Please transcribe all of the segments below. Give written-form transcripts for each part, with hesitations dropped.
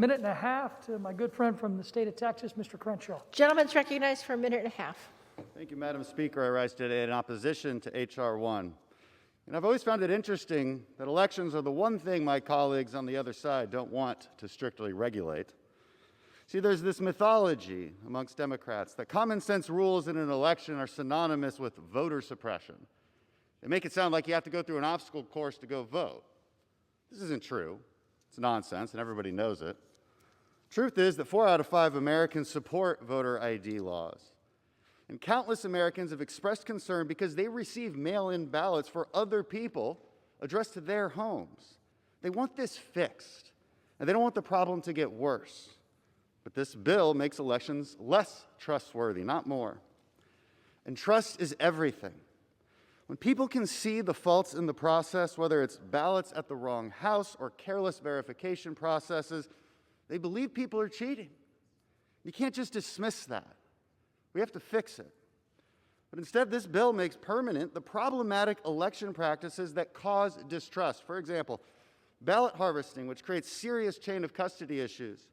Minute and a half to my good friend from the state of Texas, Mr. Crenshaw. Gentleman's recognized for a minute and a half. Thank you, Madam Speaker. I rise today in opposition to H.R. 1. And I've always found it interesting that elections are the one thing my colleagues on the other side don't want to strictly regulate. See, there's this mythology amongst Democrats that common sense rules in an election are synonymous with voter suppression. They make it sound like you have to go through an obstacle course to go vote. This isn't true. It's nonsense, and everybody knows it. Truth is that 4 out of 5 Americans support voter ID laws. And countless Americans have expressed concern because they receive mail-in ballots for other people addressed to their homes. They want this fixed, and they don't want the problem to get worse. But this bill makes elections less trustworthy, not more. And trust is everything. When people can see the faults in the process, whether it's ballots at the wrong house or careless verification processes, they believe people are cheating. You can't just dismiss that. We have to fix it. But instead, this bill makes permanent the problematic election practices that cause distrust. For example, ballot harvesting, which creates serious chain of custody issues.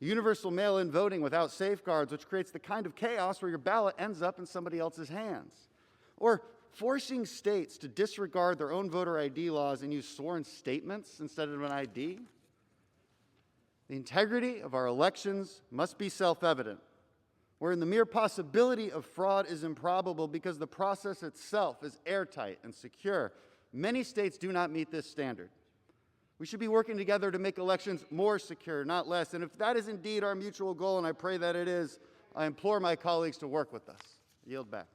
Universal mail-in voting without safeguards, which creates the kind of chaos where your ballot ends up in somebody else's hands. Or forcing states to disregard their own voter ID laws and use sworn statements instead of an ID. The integrity of our elections must be self-evident, wherein the mere possibility of fraud is improbable because the process itself is airtight and secure. Many states do not meet this standard. We should be working together to make elections more secure, not less. And if that is indeed our mutual goal, and I pray that it is, I implore my colleagues to work with us. I yield back.